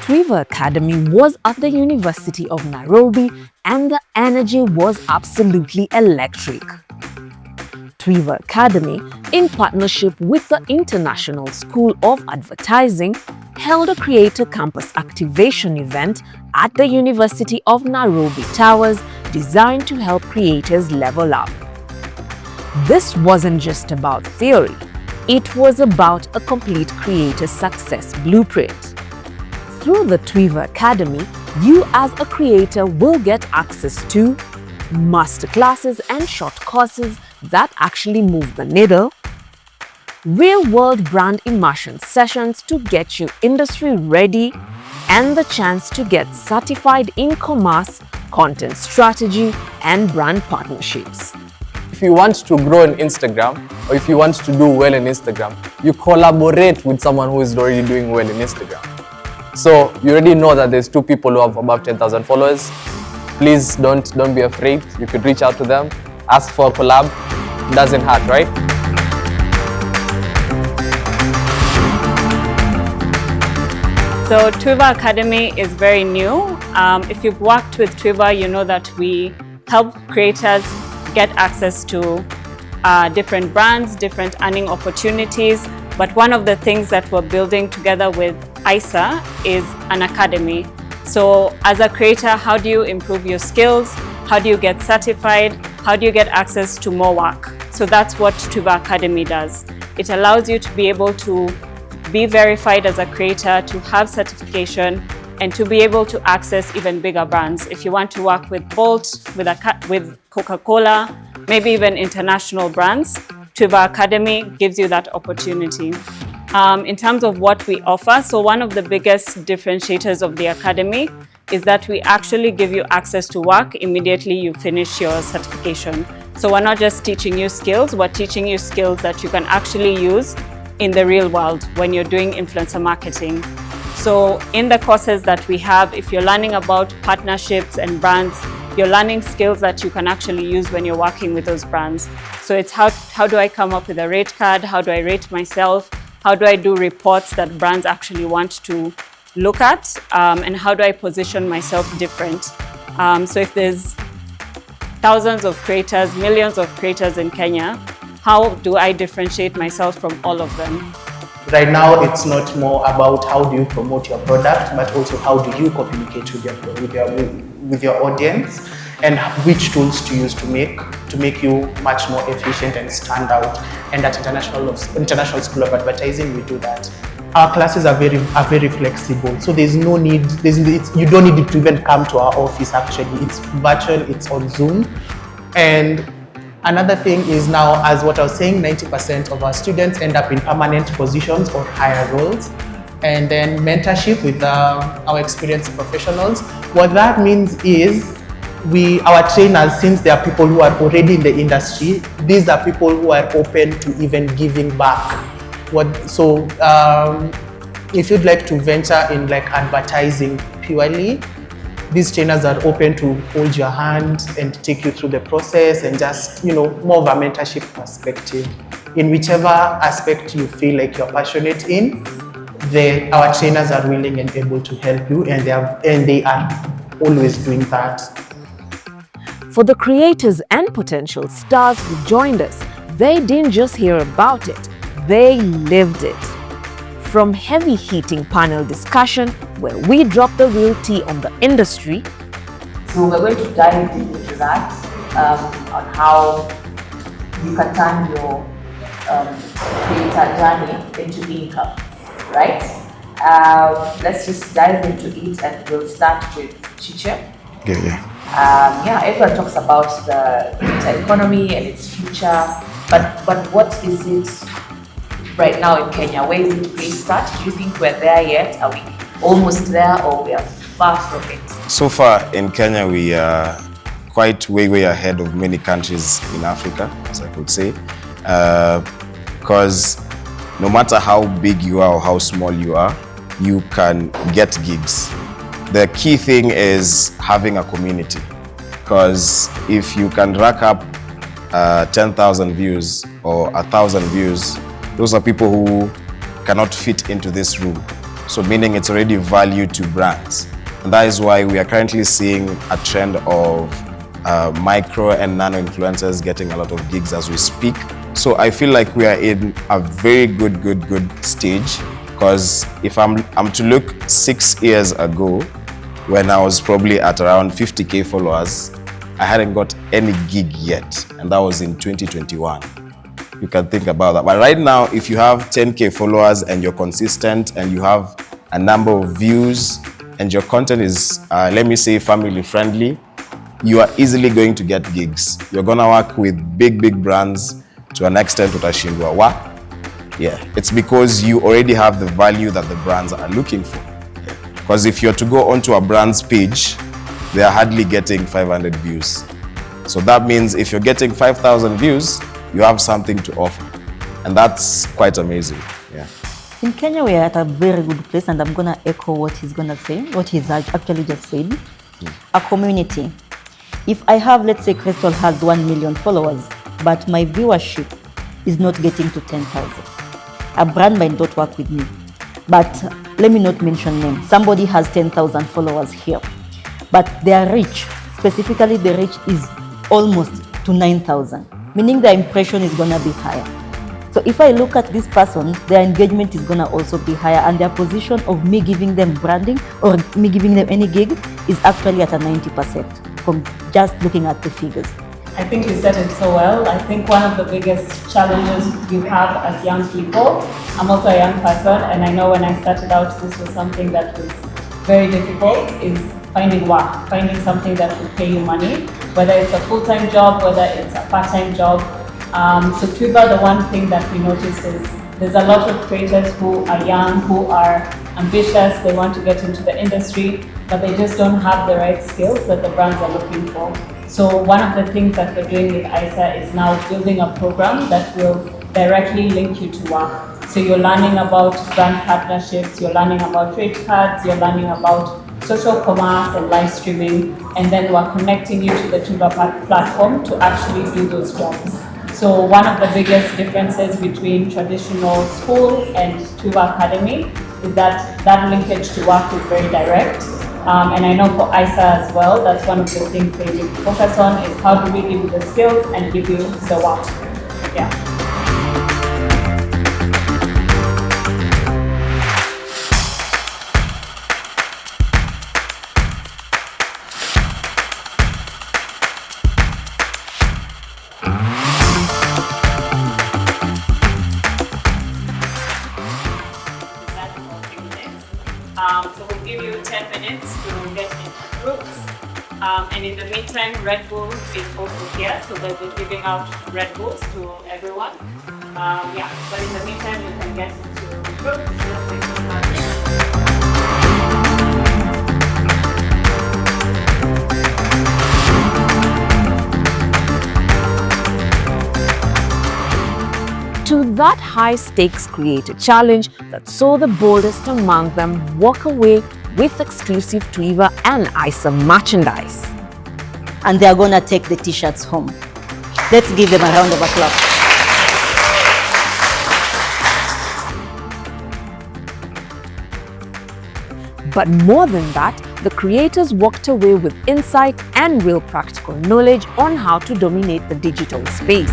Twiva Academy was at the University of Nairobi and the energy was absolutely electric. Twiva Academy, in partnership with the International School of Advertising, held a Creator Campus activation event at the University of Nairobi Towers designed to help creators level up. This wasn't just about theory, it was about a complete creator success blueprint. Through the Twiva Academy, you as a creator will get access to masterclasses and short courses that actually move the needle, real-world brand immersion sessions to get you industry ready, and the chance to get certified in commerce, content strategy, and brand partnerships. If you want to grow on Instagram, or if you want to do well in Instagram, you collaborate with someone who is already doing well in Instagram. So you already know that there's two people who have above 10,000 followers. Please don't be afraid. You could reach out to them, ask for a collab. It doesn't hurt, right? So Twiva Academy is very new. If you've worked with Twiva, you know that we help creators get access to different brands, different earning opportunities. But one of the things that we're building together with ISA is an academy. So as a creator, how do you improve your skills? How do you get certified? How do you get access to more work? So that's what Twiva Academy does. It allows you to be able to be verified as a creator, to have certification, and to be able to access even bigger brands. If you want to work with Bolt, with Coca-Cola, maybe even international brands, Twiva Academy gives you that opportunity. In terms of what we offer, so one of the biggest differentiators of the Academy is that we actually give you access to work immediately you finish your certification. So we're not just teaching you skills, we're teaching you skills that you can actually use in the real world when you're doing influencer marketing. So in the courses that we have, if you're learning about partnerships and brands, you're learning skills that you can actually use when you're working with those brands. So it's how do I come up with a rate card? How do I rate myself? How do I do reports that brands actually want to look at? And how do I position myself different? So if there's thousands of creators, millions of creators in Kenya, how do I differentiate myself from all of them? Right now, it's not more about how do you promote your product, but also how do you communicate with your audience, and which tools to use to make you much more efficient and stand out. And at International School of Advertising, we do that. Our classes are very flexible, so there's no need. You don't need to even come to our office. Actually, it's virtual. It's on Zoom, and another thing is now, as what I was saying, 90% of our students end up in permanent positions or higher roles. And then mentorship with our experienced professionals. What that means is our trainers, since they are people who are already in the industry, these are people who are open to even giving back. If you'd like to venture in like advertising purely, these trainers are open to hold your hand and take you through the process and just, more of a mentorship perspective. In whichever aspect you feel like you're passionate in, our trainers are willing and able to help you, and they are always doing that. For the creators and potential stars who joined us, they didn't just hear about it, they lived it. From heavy-hitting panel discussion, where we drop the real tea on the industry. So we're going to dive deep into that, on how you can turn your creator journey into income, right? Let's just dive into it, and we'll start with Chiche. Everyone talks about the creator economy and its future, but what is it right now in Kenya? Where is it going to start? Do you think we're there yet? Are we almost there, or we are far from it? So far in Kenya, we are quite way ahead of many countries in Africa, as I could say. Because no matter how big you are or how small you are, you can get gigs. The key thing is having a community. Because if you can rack up 10,000 views or 1,000 views, those are people who cannot fit into this room. So meaning it's already value to brands. And that is why we are currently seeing a trend of micro and nano influencers getting a lot of gigs as we speak. So I feel like we are in a very good stage, because if I'm to look 6 years ago, when I was probably at around 50K followers, I hadn't got any gig yet, and that was in 2021. You can think about that. But right now, if you have 10K followers and you're consistent and you have a number of views and your content is, let me say, family friendly, you are easily going to get gigs. You're gonna work with big brands to an extent utashindwa. Why? Yeah, it's because you already have the value that the brands are looking for. Because if you're to go onto a brand's page, they are hardly getting 500 views. So that means if you're getting 5,000 views, you have something to offer. And that's quite amazing. Yeah. In Kenya, we are at a very good place, and I'm going to echo what he's going to say, what he's actually just said. A community. If I have, let's say Crystal has 1 million followers, but my viewership is not getting to 10,000, a brand might not work with me. But let me not mention names. Somebody has 10,000 followers here, but their reach, specifically the reach is almost to 9,000, meaning the impression is going to be higher. So if I look at this person, their engagement is going to also be higher, and their position of me giving them branding or me giving them any gig is actually at a 90% from just looking at the figures. I think you said it so well. I think one of the biggest challenges you have as young people, I'm also a young person, and I know when I started out, this was something that was very difficult, is finding work, finding something that will pay you money, whether it's a full-time job, whether it's a part-time job. So Twiva, the one thing that we noticed is there's a lot of creators who are young, who are ambitious, they want to get into the industry, but they just don't have the right skills that the brands are looking for. So one of the things that we're doing with ISA is now building a program that will directly link you to work. So you're learning about brand partnerships, you're learning about trade cards, you're learning about social commerce and live streaming, and then we're connecting you to the Twiva platform to actually do those jobs. So one of the biggest differences between traditional schools and Twiva Academy is that that linkage to work is very direct. And I know for ISA as well, that's one of the things they really focus on, is how do we give you the skills and give you the work. Yeah. So we'll give you 10 minutes to get into groups. And in the meantime, Red Bull is also here, so they'll be giving out Red Bulls to everyone. Yeah, but in the meantime, you can get into groups. To that high-stakes creator challenge that saw the boldest among them walk away with exclusive Twiva and ISA merchandise. And they are going to take the t-shirts home. Let's give them a round of applause. But more than that, the creators walked away with insight and real practical knowledge on how to dominate the digital space.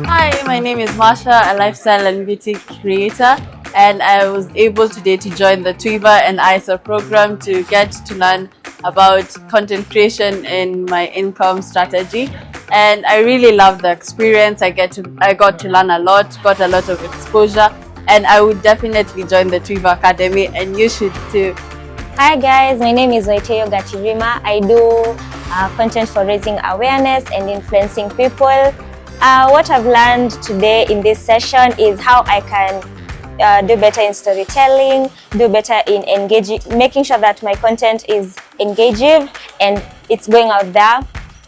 Hi, my name is Marsha, a lifestyle and beauty creator, and I was able today to join the Twiva and ISA program to get to learn about content creation in my income strategy. And I really love the experience. I got to learn a lot, got a lot of exposure, and I would definitely join the Twiva Academy, and you should too. Hi guys, my name is Waiteyo Gachirima. I do content for raising awareness and influencing people. What I've learned today in this session is how I can do better in storytelling, do better in engaging, making sure that my content is engaging and it's going out there.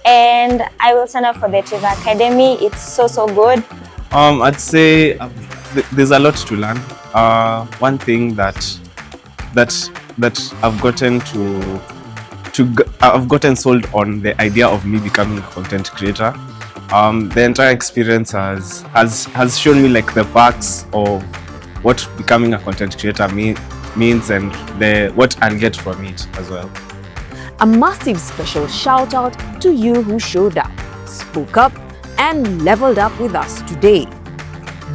And I will sign up for the Twiva Academy. It's so good. I'd say there's a lot to learn. One thing that I've gotten sold on the idea of me becoming a content creator. The entire experience has shown me like the perks of what becoming a content creator means and what I'll get from it as well. A massive special shout out to you who showed up, spoke up, and leveled up with us today.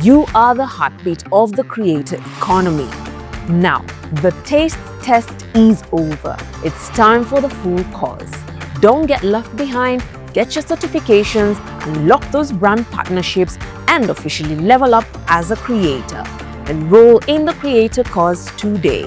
You are the heartbeat of the creator economy. Now, the taste test is over. It's time for the full course. Don't get left behind. Get your certifications, unlock those brand partnerships, and officially level up as a creator. Enroll in the creator course today.